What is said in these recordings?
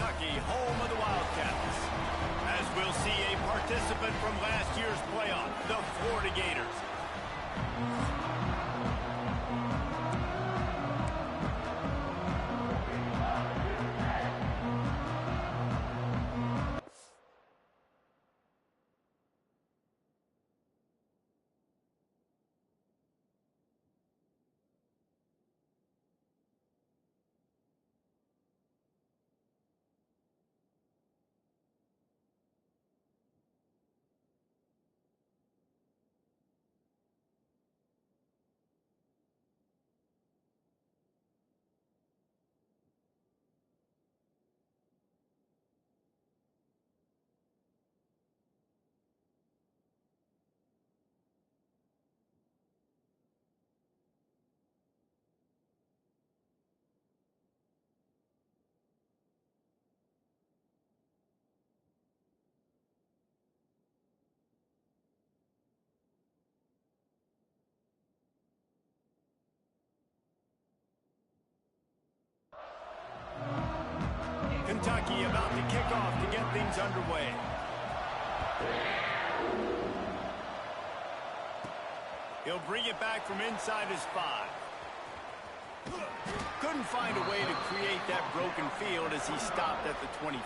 Kentucky, home of the Wildcats. As we'll see a participant from last year's playoff, the Florida Gators. Kentucky about to kick off to get things underway. He'll bring it back from inside his 5. Couldn't find a way to create that broken field as he stopped at the 25.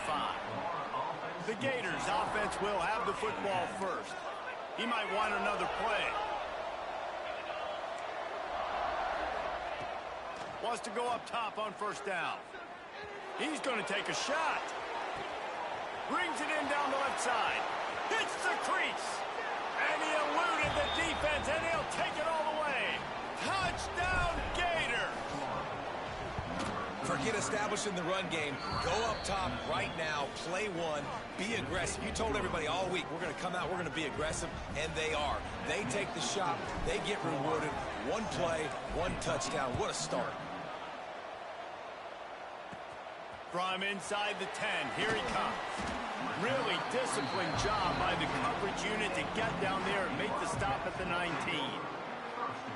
The Gators offense will have the football first. He might want another play. Wants to go up top on first down. He's going to take a shot. Brings it in down the left side. Hits the crease. And he eluded the defense, and he'll take it all the way. Touchdown, Gator. Forget establishing the run game. Go up top right now. Play one. Be aggressive. You told everybody all week, we're going to come out, we're going to be aggressive, and they are. They take the shot. They get rewarded. One play, one touchdown. What a start. From inside the 10, here he comes. Really disciplined job by the coverage unit to get down there and make the stop at the 19.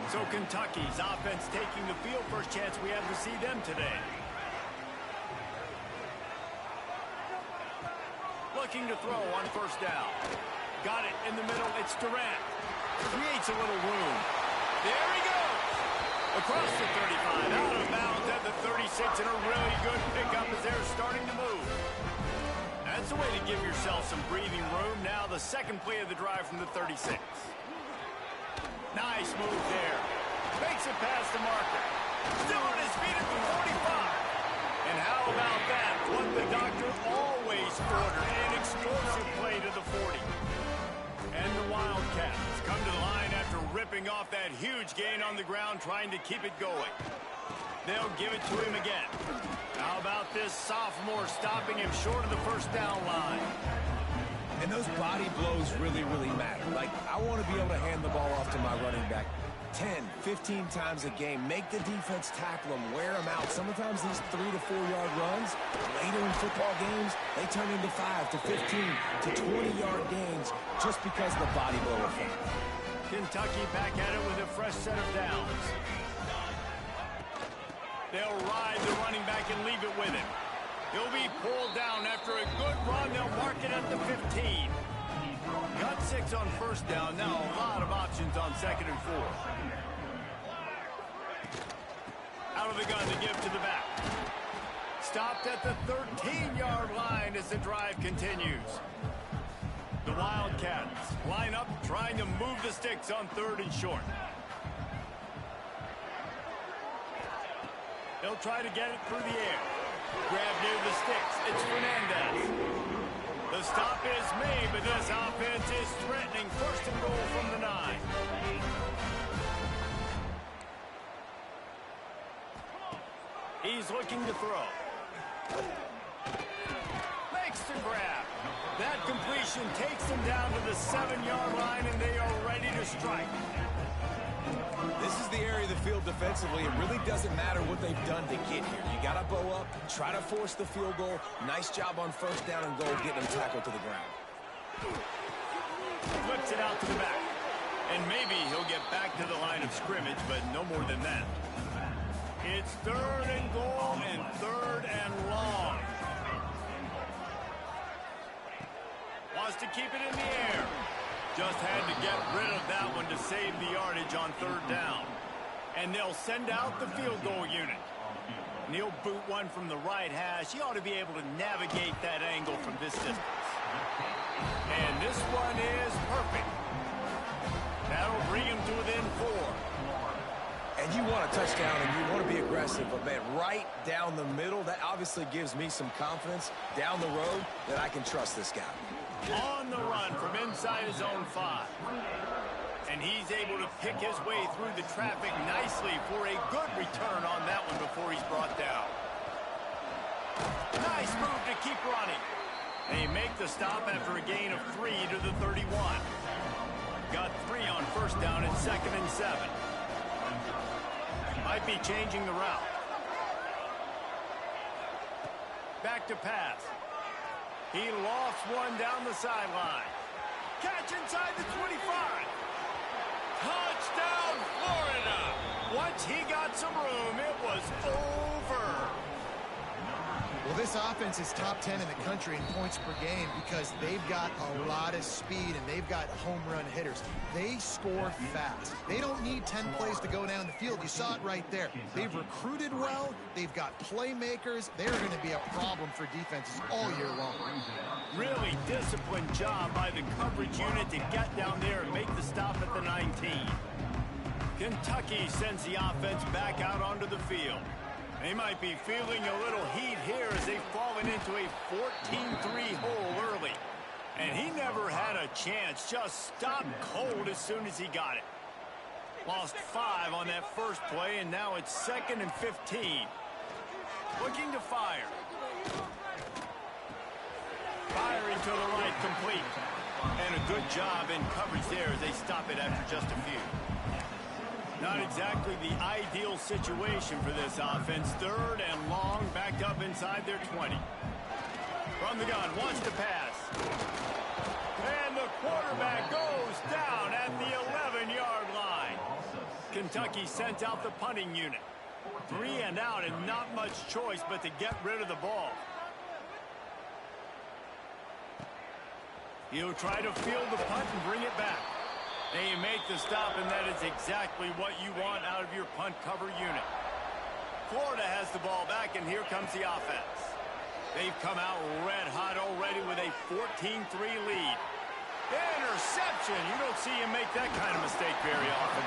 So Kentucky's offense taking the field. First chance we have to see them today. Looking to throw on first down. Got it in the middle. It's Durant. Creates a little room. There he goes. Across the 35, out of bounds at the 36, and a really good pickup as they're starting to move. That's a way to give yourself some breathing room. Now the second play of the drive from the 36. Nice move there. Makes it past the marker. Still on his feet at the 45. And how about that? What the doctor always ordered, an explosive play to the 40. And the Wildcats come to the line after ripping off that huge gain on the ground, trying to keep it going. They'll give it to him again. How about this sophomore stopping him short of the first down line? And those body blows really, really matter. Like, I want to be able to hand the ball off to my running back 10, 15 times a game. Make the defense tackle them, wear them out. Sometimes these 3 to 4 yard runs, later in football games, they turn into 5 to 15 to 20 yard gains just because of the body blow effect. Kentucky back at it with a fresh set of downs. They'll ride the running back and leave it with him. He'll be pulled down after a good run. They'll mark it at the 15. Got 6 on first down. Now a lot of options on second and 4. Out of the gun to give to the back. Stopped at the 13-yard line as the drive continues. The Wildcats line up trying to move the sticks on 3rd and short. They'll try to get it through the air. Grab near the sticks. It's Fernandez. The stop is made, but this offense is threatening. 1st and goal from the 9. He's looking to throw. Makes the grab. That completion takes them down to the 7-yard line, and they are ready to strike. This is the area of the field defensively. It really doesn't matter what they've done to get here. You got to bow up, try to force the field goal. Nice job on first down and goal, getting them tackled to the ground. Flips it out to the back. And maybe he'll get back to the line of scrimmage, but no more than that. It's 3rd and goal and 3rd and long. to keep it in the air. Just had to get rid of that one to save the yardage on third down. And they'll send out the field goal unit. And he'll boot one from the right hash. He ought to be able to navigate that angle from this distance. And this one is perfect. That'll bring him to within 4. And you want a touchdown and you want to be aggressive, but man, right down the middle, that obviously gives me some confidence down the road that I can trust this guy. On the run from inside his own 5. And he's able to pick his way through the traffic nicely for a good return on that one before he's brought down. Nice move to keep running. They make the stop after a gain of 3 to the 31. Got 3 on first down and 2nd and 7. Might be changing the route. Back to pass. He lofts one down the sideline. Catch inside the 25. Touchdown, Florida. Once he got some room, it was over. Well, this offense is top 10 in the country in points per game because they've got a lot of speed and they've got home run hitters. They score fast. They don't need 10 plays to go down the field. You saw it right there. They've recruited well. They've got playmakers. They're going to be a problem for defenses all year long. Really disciplined job by the coverage unit to get down there and make the stop at the 19. Kentucky sends the offense back out onto the field. They might be feeling a little heat here as they've fallen into a 14-3 hole early. And he never had a chance, just stopped cold as soon as he got it. Lost 5 on that first play, and now it's 2nd and 15. Looking to fire. Firing to the right, complete. And a good job in coverage there as they stop it after just a few. Not exactly the ideal situation for this offense. 3rd and long, backed up inside their 20. From the gun, wants to pass. And the quarterback goes down at the 11-yard line. Kentucky sent out the punting unit. 3 and out and not much choice but to get rid of the ball. He'll try to field the punt and bring it back. They make the stop, and that is exactly what you want out of your punt cover unit. Florida has the ball back, and here comes the offense. They've come out red hot already with a 14-3 lead. Interception. You don't see him make that kind of mistake very often.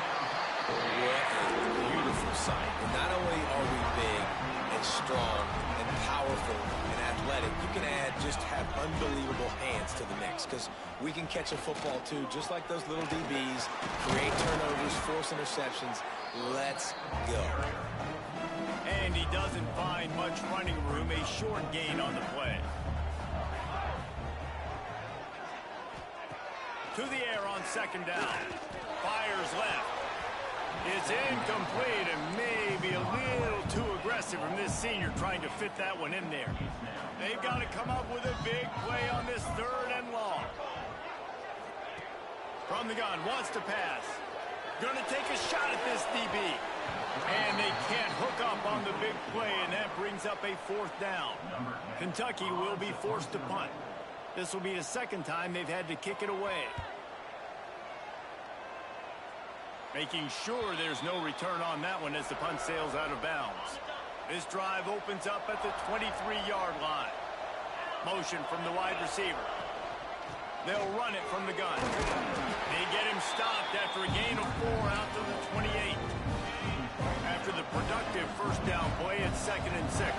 What a beautiful sight. And not only are we big and strong and powerful and athletic, you can just have unbelievable hands to the mix because we can catch a football too, just like those little DBs, create turnovers, force interceptions. Let's go. And he doesn't find much running room, a short gain on the play. To the air on 2nd down. Fires left. It's incomplete and maybe a little too aggressive from this senior trying to fit that one in there. They've got to come up with a big play on this 3rd and long. From the gun, wants to pass. Going to take a shot at this DB. And they can't hook up on the big play, and that brings up a 4th down. Kentucky will be forced to punt. This will be the 2nd time they've had to kick it away. Making sure there's no return on that one as the punt sails out of bounds. This drive opens up at the 23-yard line. Motion from the wide receiver. They'll run it from the gun. They get him stopped after a gain of 4 out to the 28. After the productive first down play, it's 2nd and 6.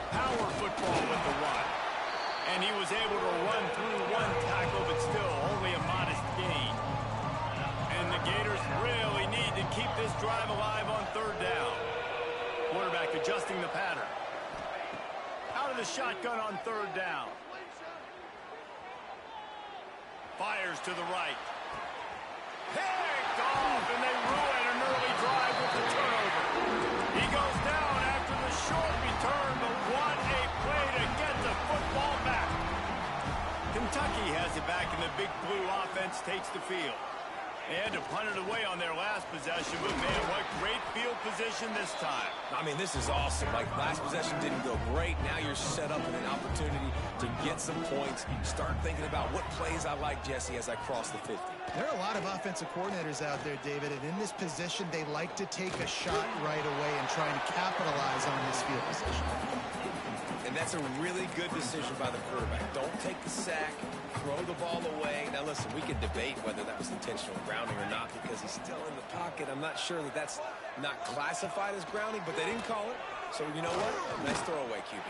Power football with the run. And he was able to run through 1 tackle, but still only a modest gain. And the Gators really need to keep this drive alive on 3rd down. Quarterback adjusting the pattern. Out of the shotgun on 3rd down. Fires to the right. Picked off, and they ruin an early drive with the turnover. He goes down after the short return, but what a play to get the football back. Kentucky has it back, and the Big Blue offense takes the field. They had to punt it away on their last possession, but man, what great field position this time. I mean, this is awesome. Like, last possession didn't go great. Now you're set up with an opportunity to get some points. Start thinking about what plays I like, Jesse, as I cross the 50. There are a lot of offensive coordinators out there, David, and in this position, they like to take a shot right away and try and capitalize on this field position. And that's a really good decision by the quarterback. Don't take the sack, throw the ball away. Now, listen, we can debate whether that was intentional grounding or not because he's still in the pocket. I'm not sure that that's not classified as grounding, but they didn't call it. So, you know what? Nice throwaway, QB.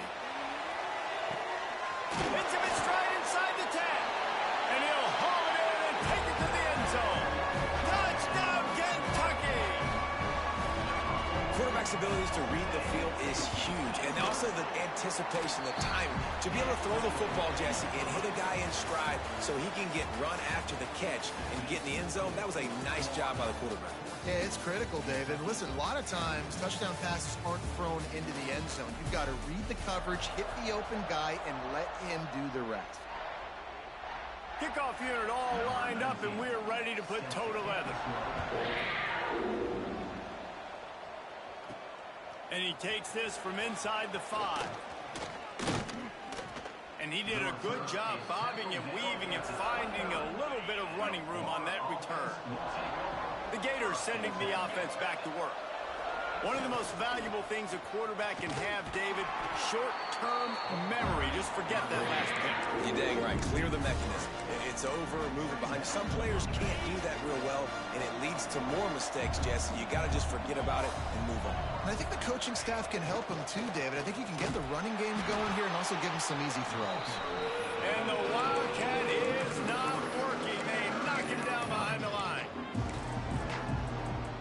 Hits him in stride inside the 10. And he'll haul it in and take it to the end zone. Touchdown, Kentucky! Quarterback's abilities to read the field is huge. And also the anticipation, the timing. To be able to throw the football, Jesse, and hit a guy in stride so he can get run after the catch and get in the end zone, that was a nice job by the quarterback. Yeah, it's critical, David. Listen, a lot of times, touchdown passes aren't thrown into the end zone. You've got to read the coverage, hit the open guy, and let him do the rest. Kickoff unit all lined up, and we're ready to put toe to leather. And he takes this from inside the 5. And he did a good job bobbing and weaving and finding a little bit of running room on that return. The Gators sending the offense back to work. One of the most valuable things a quarterback can have, David, short-term memory. Just forget that last pick. You're dang right. Clear the mechanism. It's over, moving behind. Some players can't do that real well, and it leads to more mistakes, Jesse. You got to just forget about it and move on. And I think the coaching staff can help him too, David. I think you can get the running game going here and also give him some easy throws. And the Wildcat is not working. They knock him down behind the line.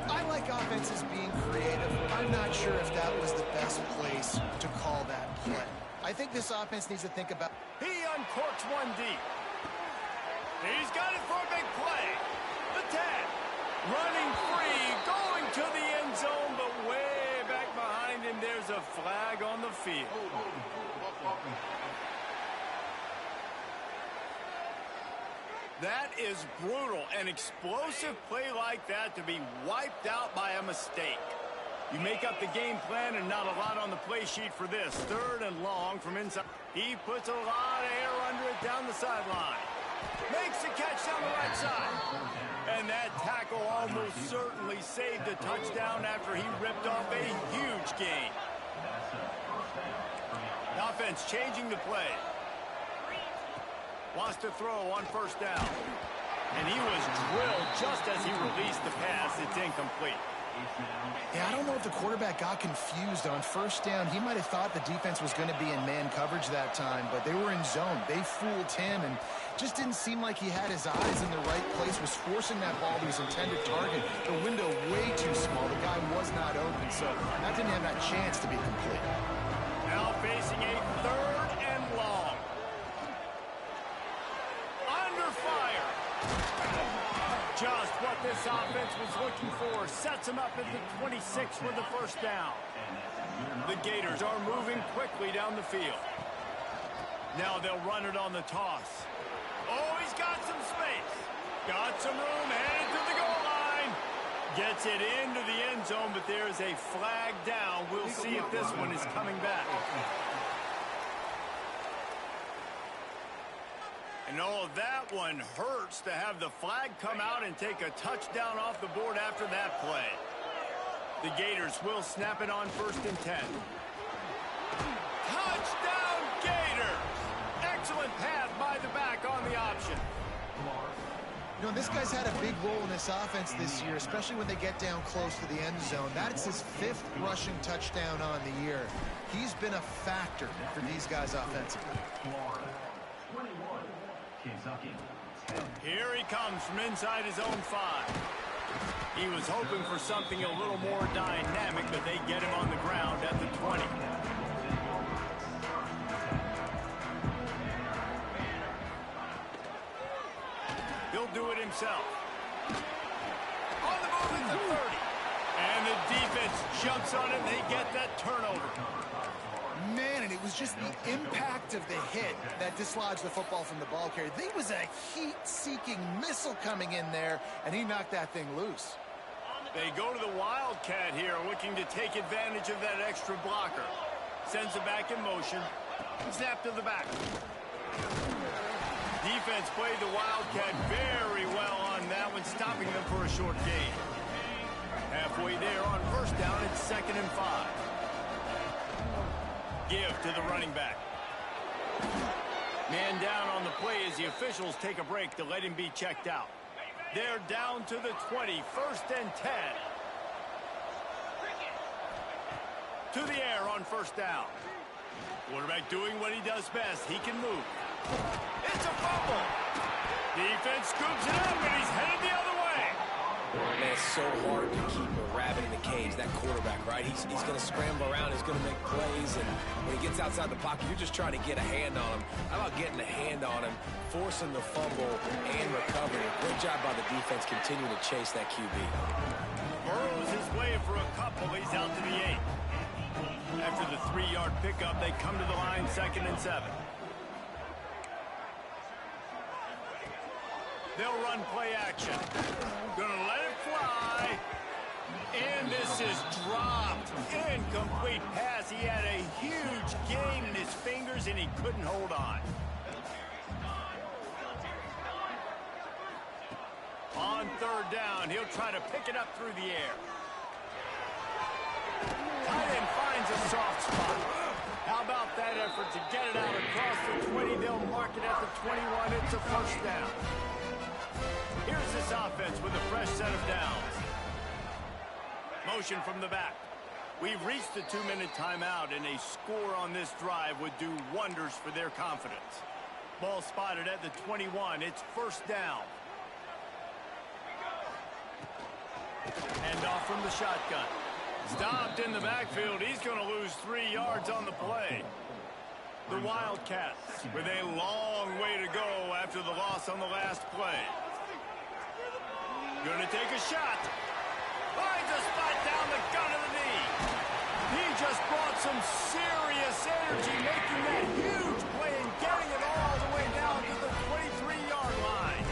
I like offenses being creative. I'm not sure if that was the best place to call that play. I think this offense needs to think about... He uncorks one deep. He's got it for a big play. The 10. Running free, going to the end zone, but way back behind him, there's a flag on the field. That is brutal. An explosive play like that to be wiped out by a mistake. You make up the game plan and not a lot on the play sheet for this. 3rd and long from inside. He puts a lot of air under it down the sideline. Makes the catch down the right side. And that tackle almost certainly saved a touchdown after he ripped off a huge gain. The offense changing the play. Wants to throw on 1st down. And he was drilled just as he released the pass. It's incomplete. Yeah, I don't know if the quarterback got confused on 1st down. He might have thought the defense was going to be in man coverage that time, but they were in zone. They fooled him and just didn't seem like he had his eyes in the right place, was forcing that ball to his intended target. The window way too small. The guy was not open, so that didn't have that chance to be complete. Now facing a 3rd and long. Under fire. Just what this offense was looking for. Sets him up at the 26 with the 1st down. The Gators are moving quickly down the field. Now they'll run it on the toss. Oh, he's got some space. Got some room, headed to the goal line. Gets it into the end zone, but there's a flag down. We'll see if this one is coming back. And oh, that one hurts to have the flag come out and take a touchdown off the board after that play. The Gators will snap it on 1st and 10. Touchdown, Gators! Excellent pass by the back on the option. You know, this guy's had a big role in this offense this year, especially when they get down close to the end zone. That's his 5th rushing touchdown on the year. He's been a factor for these guys offensively. Here he comes from inside his own 5. He was hoping for something a little more dynamic, but they get him on the ground at the 20. He'll do it himself. On the move at the 30. And the defense jumps on it, and they get that turnover. Man, and it was just the impact of the hit that dislodged the football from the ball carrier. There was a heat-seeking missile coming in there, and he knocked that thing loose. They go to the Wildcat here, looking to take advantage of that extra blocker. Sends it back in motion. Snap to the back. Defense played the Wildcat very well on that one, stopping them for a short gain. Halfway there on first down, it's 2nd and 5. Give to the running back. Man down on the play as the officials take a break to let him be checked out. They're down to the 20, 1st and 10. To the air on first down. Quarterback doing what he does best. He can move. It's a fumble. Defense scoops it up, and he's headed the other way. Man, it's so hard to keep a rabbit in the cage, that quarterback, right? He's going to scramble around, he's going to make plays, and when he gets outside the pocket, you're just trying to get a hand on him. How about getting a hand on him, forcing the fumble, and recovering? Great job by the defense continuing to chase that QB. Burrows is waiting for a couple. He's out to the 8. After the 3-yard pickup, they come to the line, 2nd and 7. They'll run play action. Gonna let it fly. And this is dropped. Incomplete pass. He had a huge gain in his fingers, and he couldn't hold on. On 3rd down, he'll try to pick it up through the air. Tight end finds a soft spot. How about that effort to get it out across the 20? They'll mark it at the 21. It's a first down. Here's this offense with a fresh set of downs. Motion from the back. We've reached the 2-minute timeout, and a score on this drive would do wonders for their confidence. Ball spotted at the 21. It's first down. And off from the shotgun. Stopped in the backfield. He's going to lose 3 yards on the play. The Wildcats with a long way to go after the loss on the last play. Going to take a shot. Finds a spot down the gun of the knee. He just brought some serious energy, making that huge play and getting it all the way down to the 23-yard line.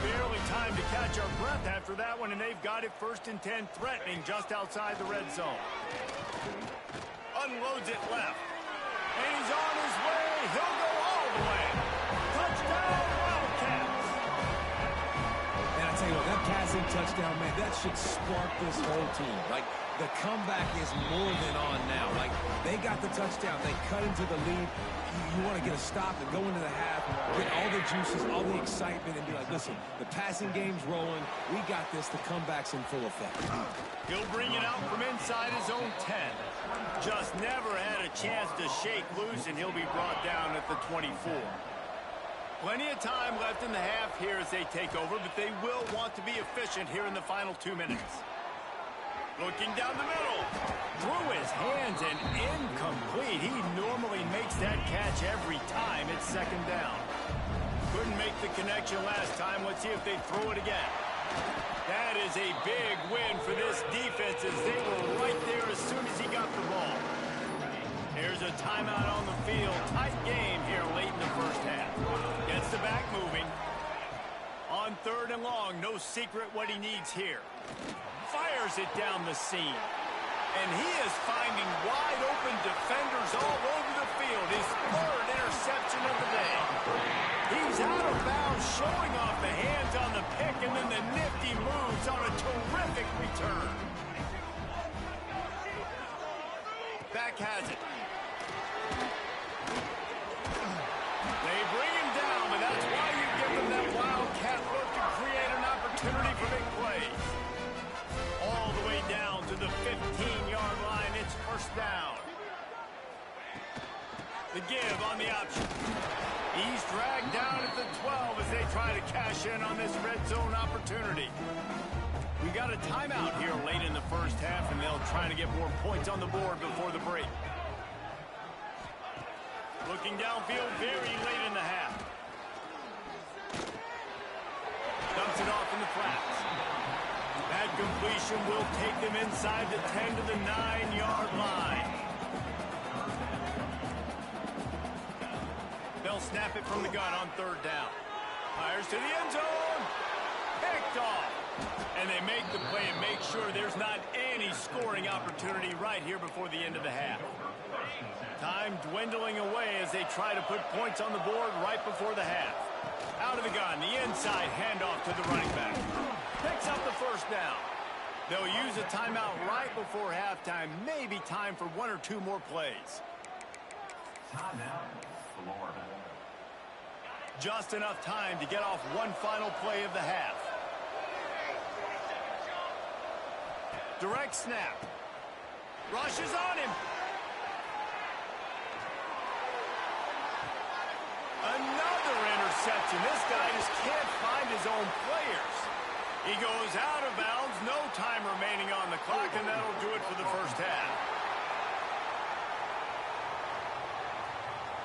Barely time to catch our breath after that one, and they've got it 1st and 10, threatening just outside the red zone. Unloads it left. And he's on his way. He'll go all the way. Touchdown, Wildcats. And I tell you what, that passing touchdown, man, that should spark this whole team. Like, the comeback is more than on now. Like, they got the touchdown. They cut into the lead. You want to get a stop and go into the half, get all the juices, all the excitement, and be like, listen, the passing game's rolling. We got this. The comeback's in full effect. He'll bring it out from inside his own 10. Just never had a chance to shake loose, and he'll be brought down at the 24. Plenty of time left in the half here as they take over, but they will want to be efficient here in the final 2 minutes. Looking down the middle. Through his hands and incomplete. He normally makes that catch every time. It's 2nd down. Couldn't make the connection last time. Let's see if they throw it again. That is a big win for this defense as they were right there as soon as he got the ball. Here's a timeout on the field. Tight game here late in the first half. Gets the back moving. On 3rd and long, no secret what he needs here. Fires it down the seam. And he is finding wide open defenders all over the field. His 3rd interception of the day. He's out of bounds, showing off the hands on the pick, and then the nifty moves on a terrific return. Back has it. They bring him down, but that's why you give them that wildcat look to create an opportunity for big plays. All the way down to the 15-yard line. It's first down. The give on the option. He's dragged down at the 12 as they try to cash in on this red zone opportunity. We got a timeout here late in the first half, and they'll try to get more points on the board before the break. Looking downfield very late in the half. Dumps it off in the flats. That completion will take them inside the 10 to the 9-yard line. they'll snap it from the gun on third down. Fires to the end zone. Picked off. And they make the play and make sure there's not any scoring opportunity right here before the end of the half. Time dwindling away as they try to put points on the board right before the half. Out of the gun, the inside handoff to the running back. Picks up the first down. They'll use a timeout right before halftime. Maybe time for one or two more plays. Just enough time to get off one final play of the half. Direct snap. Rushes on him. Another interception. This guy just can't find his own players. He goes out of bounds. No time remaining on the clock, and that'll do it for the first half.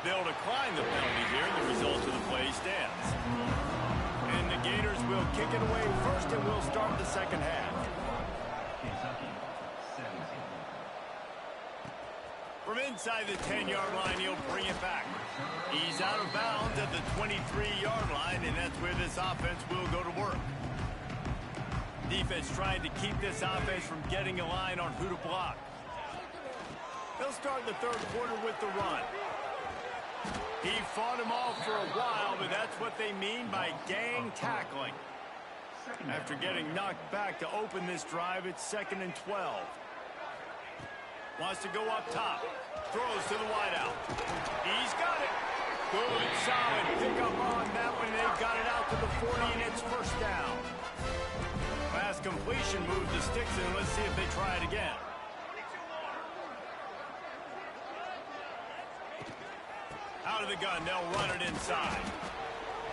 They'll decline the penalty here. The result of the play stands. And the Gators will kick it away first, and we'll start the second half. From inside the 10-yard line, he'll bring it back. He's out of bounds at the 23-yard line, and that's where this offense will go to work. Defense trying to keep this offense from getting a line on who to block. They'll start the third quarter with the run. He fought him off for a while, but that's what they mean by gang tackling. After getting knocked back to open this drive, it's 2nd and 12. Wants to go up top. Throws to the wideout. He's got it. Good, solid pickup on that one. They've got it out to the 40, and it's first down. Pass completion move to sticks, and let's see if they try it again. Out of the gun, they'll run it inside.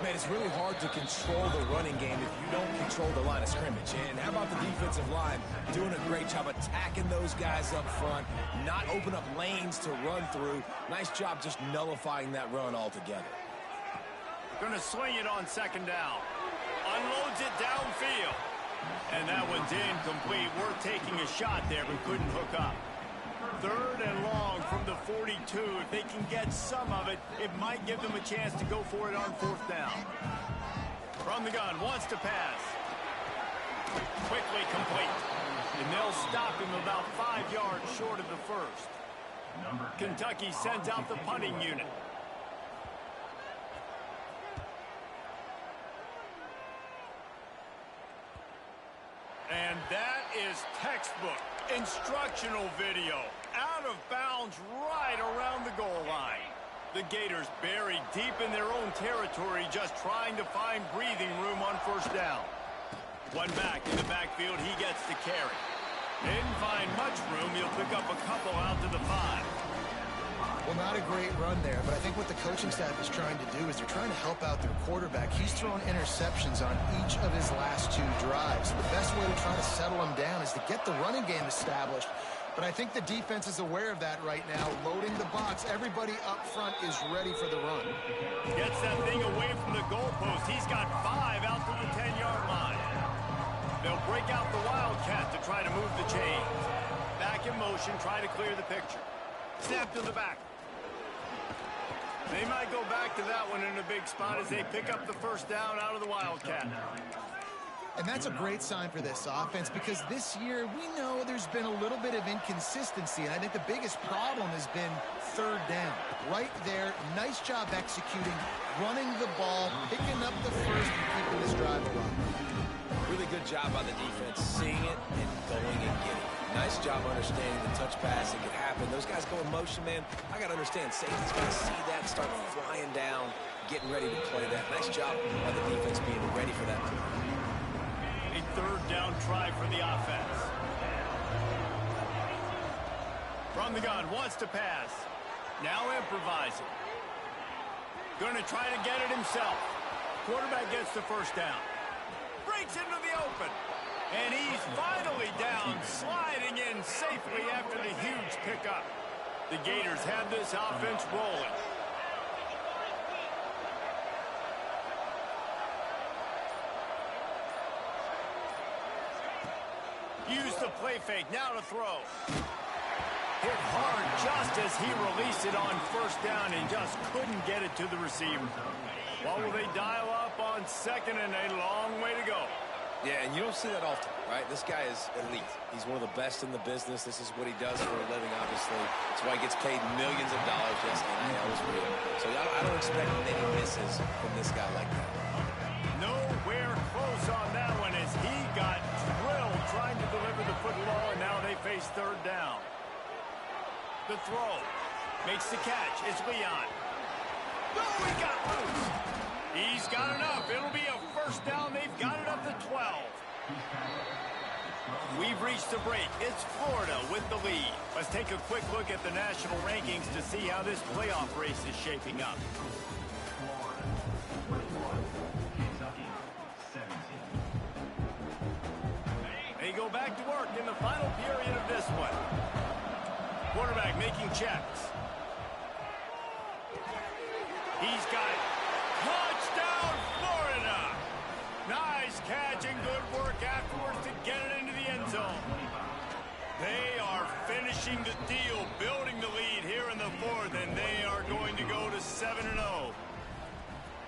Man, it's really hard to control the running game if you don't control the line of scrimmage. And how about the defensive line doing a great job attacking those guys up front, not open up lanes to run through. Nice job just nullifying that run altogether. Going to swing it on second down. Unloads it downfield. And that one's incomplete. Worth taking a shot there, but couldn't hook up. Third and long from the 42. If they can get some of it, it might give them a chance to go for it on fourth down. From the gun, wants to pass. Quickly complete. And they'll stop him about 5 yards short of the first. Kentucky sends out the punting unit. And that is textbook instructional video. Out of bounds right around the goal line. The Gators buried deep in their own territory, just trying to find breathing room on first down. One back in the backfield, he gets to carry. Didn't find much room. He'll pick up a couple out to the 5. Well, not a great run there, but I think what the coaching staff is trying to do is they're trying to help out their quarterback. He's thrown interceptions on each of his last 2 drives. The best way to try to settle him down is to get the running game established. But I think the defense is aware of that right now, loading the box. Everybody up front is ready for the run. Gets that thing away from the goalpost. He's got 5 out to the 10-yard line. They'll break out the Wildcat to try to move the chains. Back in motion, try to clear the picture. Snap to the back. They might go back to that one in a big spot as they pick up the first down out of the Wildcat. And that's a great sign for this offense because this year we know there's been a little bit of inconsistency, and I think the biggest problem has been third down. Right there, nice job executing, running the ball, picking up the first, and keeping this drive alive. Really good job by the defense, seeing it and going and getting it. Nice job understanding the touch pass that could happen. Those guys go in motion, man. I got to understand, safety's got to see that, start flying down, getting ready to play that. Nice job by the defense being ready for that. A third down try for the offense. From the gun, wants to pass. Now improvising. Going to try to get it himself. Quarterback gets the first down. Breaks into the open. And he's finally down, sliding in safely after the huge pickup. The Gators have this offense rolling. Use the play fake, now to throw. Hit hard just as he released it on first down and just couldn't get it to the receiver. What will they dial up on second, and a long way to go? Yeah, and you don't see that often, right? This guy is elite. He's one of the best in the business. This is what he does for a living, obviously. That's why he gets paid millions of dollars. Yes, NIL is real. So I don't expect many misses from this guy like that. Nowhere close on that one as he got drilled trying to deliver the football, and now they face third down. The throw. Makes the catch. It's Leon. No, he got loose. He's got enough. It'll be a first down. They've got it up to 12. We've reached the break. It's Florida with the lead. Let's take a quick look at the national rankings to see how this playoff race is shaping up. They go back to work in the final period of this one. Quarterback making checks. He's got it. Touchdown, Florida! Nice catch and good work afterwards to get it into the end zone. They are finishing the deal, building the lead here in the fourth, and they are going to go to 7-0.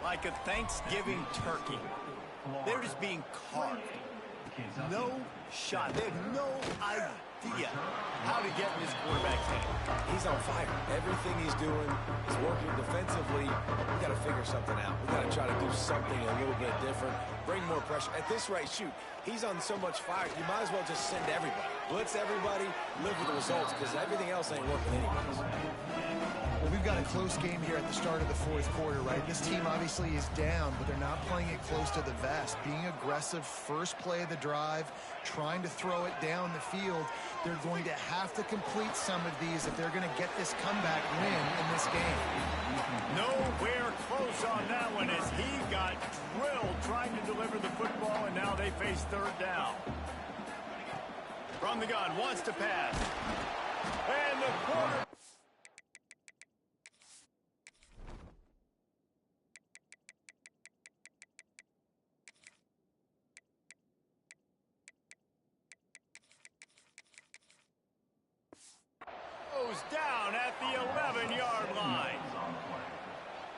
Like a Thanksgiving turkey. They're just being carved. No shot. They have no idea how to get in this quarterback's hand. He's on fire. Everything he's doing is working defensively. We got to figure something out. We got to try to do something a little bit different. Bring more pressure. At this rate, shoot, he's on so much fire, you might as well just send everybody. Blitz everybody, live with the results, because everything else ain't working anyways. Well, we've got a close game here at the start of the fourth quarter, right? This team obviously is down, but they're not playing it close to the vest. Being aggressive, first play of the drive, trying to throw it down the field. They're going to have to complete some of these if they're going to get this comeback win in this game. Nowhere close on that one as he got drilled trying to deliver the football, and now they face third down. From the gun, wants to pass. And the quarter... down at the 11-yard line.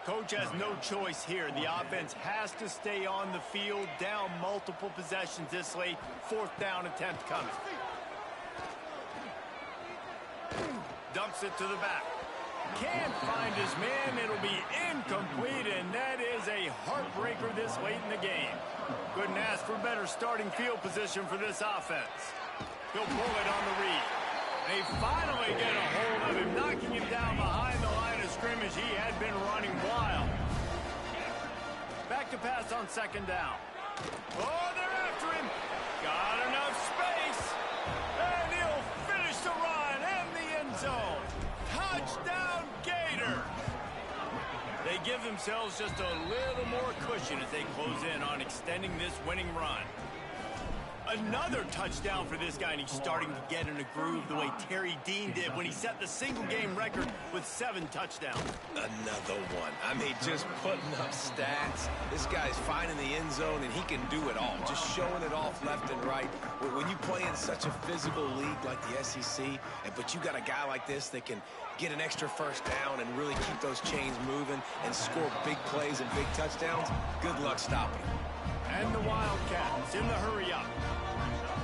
Coach has no choice here. The offense has to stay on the field, down multiple possessions this late. Fourth down attempt comes. Dumps it to the back. Can't find his man. It'll be incomplete, and that is a heartbreaker this late in the game. Couldn't ask for better starting field position for this offense. He'll pull it on the read. They finally get a hold of him, knocking him down behind the line of scrimmage. He had been running wild. Back to pass on second down. Oh, they're after him. Got enough space. And he'll finish the run and the end zone. Touchdown, Gator. They give themselves just a little more cushion as they close in on extending this winning run. Another touchdown for this guy, and he's starting to get in a groove the way Terry Dean did when he set the single-game record with 7 touchdowns. Another one. I mean, just putting up stats. This guy's finding the end zone, and he can do it all, just showing it off left and right. When you play in such a physical league like the SEC, but you got a guy like this that can get an extra first down and really keep those chains moving and score big plays and big touchdowns, good luck stopping. And the Wildcats in the hurry-up.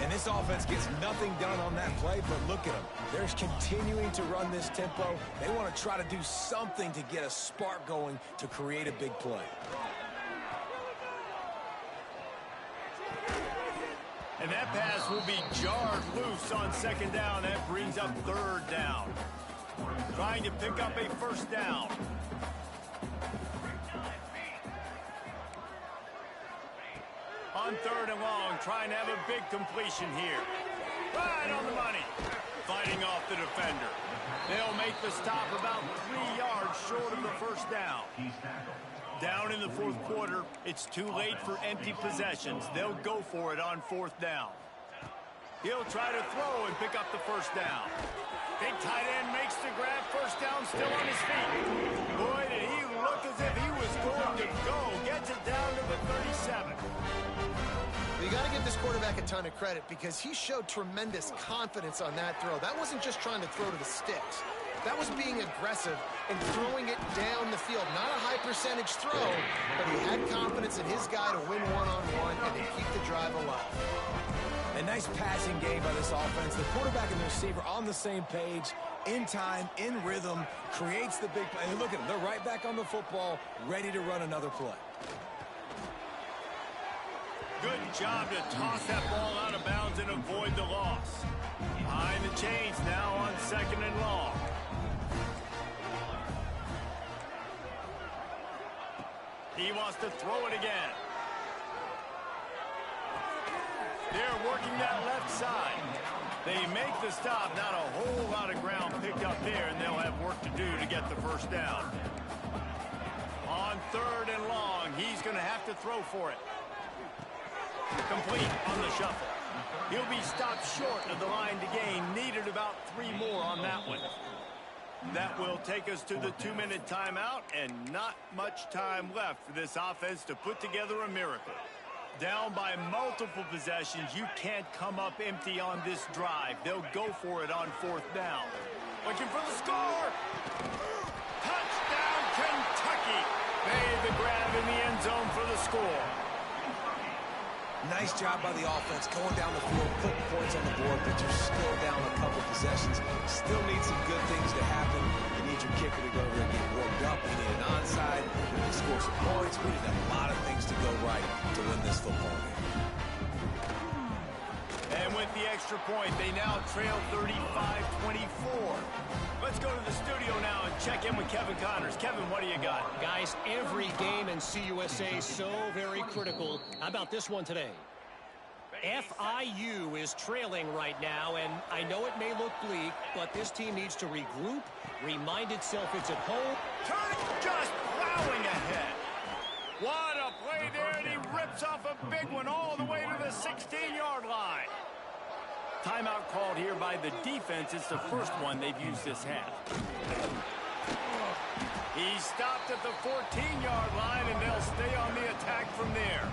And this offense gets nothing done on that play, but look at them. They're continuing to run this tempo. They want to try to do something to get a spark going to create a big play. And that pass will be jarred loose on second down. That brings up third down. Trying to pick up a first down. On third and long, trying to have a big completion here. Right on the money. Fighting off the defender. They'll make the stop about 3 yards short of the first down. Down in the fourth quarter, it's too late for empty possessions. They'll go for it on fourth down. He'll try to throw and pick up the first down. Big tight end makes the grab. First down, still on his feet. Boy, did he look as if he was going to go. Gets it down to the 37. Well, you got to give this quarterback a ton of credit because he showed tremendous confidence on that throw. That wasn't just trying to throw to the sticks. That was being aggressive and throwing it down the field. Not a high percentage throw, but he had confidence in his guy to win one-on-one and to keep the drive alive. A nice passing game by this offense. The quarterback and the receiver on the same page, in time, in rhythm, creates the big play. And look at them. They're right back on the football, ready to run another play. Good job to toss that ball out of bounds and avoid the loss. Behind the chains now on 2nd and long. He wants to throw it again. They're working that left side. They make the stop. Not a whole lot of ground picked up there, and they'll have work to do to get the first down. On 3rd and long, he's going to have to throw for it. Complete on the shuffle. He'll be stopped short of the line to gain. Needed about 3 more on that one. That will take us to the 2-minute timeout, and not much time left for this offense to put together a miracle. Down by multiple possessions, you can't come up empty on this drive. They'll go for it on 4th down. Looking for the score! Touchdown, Kentucky! Made the grab in the end zone for the score. Nice job by the offense going down the field, putting points on the board, but you're still down a couple possessions. Still need some good things to happen. You need your kicker to go over and get warmed up. We need an onside. We need to score some points. We need a lot of things to go right to win this football game. And with the extra point, they now trail 35-24. Let's go to the studio now and check in with Kevin Connors. Kevin, what do you got? Guys, every game in CUSA so very critical. How about this one today? FIU is trailing right now, and I know it may look bleak, but this team needs to regroup, remind itself it's at home. Turning, just plowing ahead. What a play there, and he rips off a big one all the way to the 16-yard line. Timeout called here by the defense. It's the first one they've used this half. He stopped at the 14-yard line, and they'll stay on the attack from there.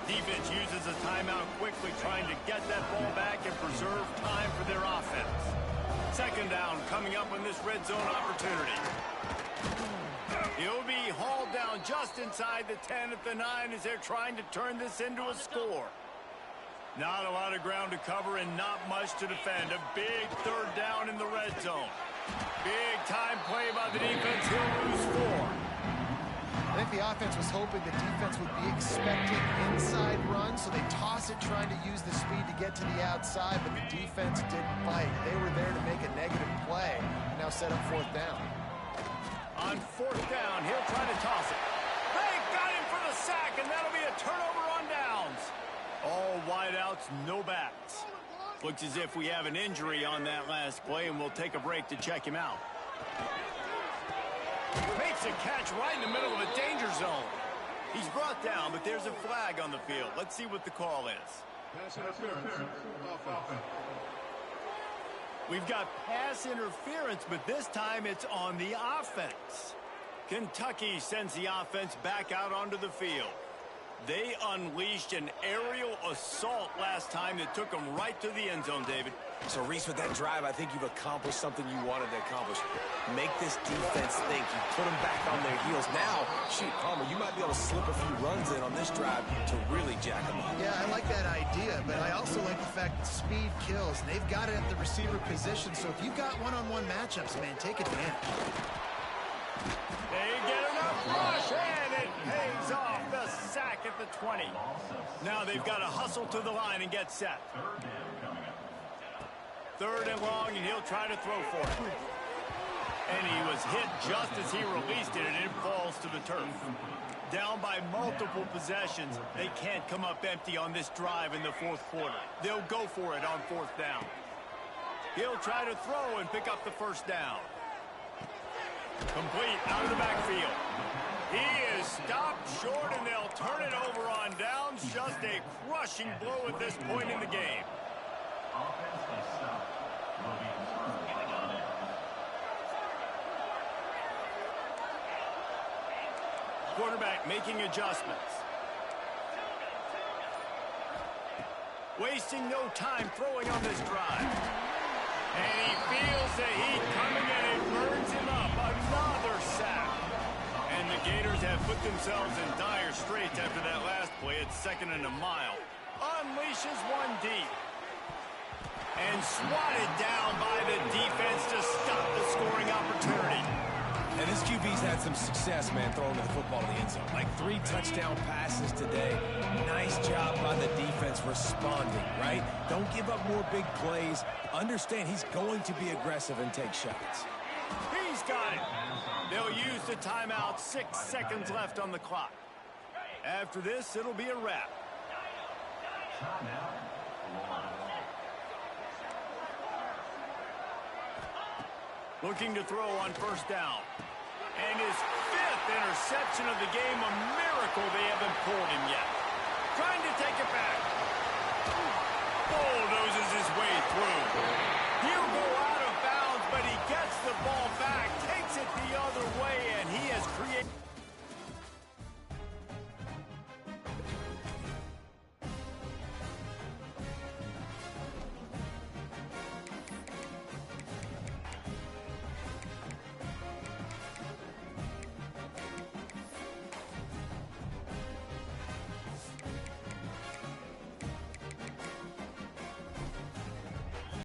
Defense uses a timeout quickly, trying to get that ball back and preserve time for their offense. 2nd down coming up on this red zone opportunity. He'll be hauled down just inside the 10 at the 9 as they're trying to turn this into a score. Not a lot of ground to cover and not much to defend. A big 3rd down in the red zone. Big time play by the defense. He'll lose 4. I think the offense was hoping the defense would be expecting inside runs, so they toss it trying to use the speed to get to the outside, but the defense didn't fight. They were there to make a negative play and now set up 4th down. On 4th down, he'll try to toss it. They got him for the sack, and that'll be a turnover on downs. All wideouts, no backs. Looks as if we have an injury on that last play, and we'll take a break to check him out. Makes a catch right in the middle of a danger zone. He's brought down, but there's a flag on the field. Let's see what the call is. We've got pass interference, but this time it's on the offense. Kentucky sends the offense back out onto the field. They unleashed an aerial assault last time that took them right to the end zone, David. So, Reese, with that drive, I think you've accomplished something you wanted to accomplish. Make this defense think. You put them back on their heels. Now, shoot, Palmer, you might be able to slip a few runs in on this drive to really jack them up. Yeah, I like that idea, but I also like the fact that speed kills. And they've got it at the receiver position, so if you've got one-on-one matchups, man, take advantage. They get enough rush, and it pays off. The sack at the 20. Now they've got to hustle to the line and get set. 3rd and long, and he'll try to throw for it. And he was hit just as he released it, and it falls to the turf. Down by multiple possessions, they can't come up empty on this drive in the 4th quarter. They'll go for it on 4th down. He'll try to throw and pick up the 1st down. Complete out of the backfield. He is stopped short, and they'll turn it over on downs. Just a crushing blow at this point in the game. quarterback making adjustments. Wasting no time throwing on this drive. And he feels the heat coming and it burns him up. Another sack. And the Gators have put themselves in dire straits after that last play. It's 2nd and a mile. Unleashes one deep. And swatted down by the defense to stop the scoring opportunity. And this QB's had some success, man, throwing the football to the end zone. Like 3 touchdown passes today. Nice job by the defense responding, right? Don't give up more big plays. Understand he's going to be aggressive and take shots. He's got it. They'll use the timeout. 6 seconds left on the clock. After this, it'll be a wrap. Looking to throw on 1st down. And his 5th interception of the game, a miracle they haven't pulled him yet. Trying to take it back. Bulldozes his way through.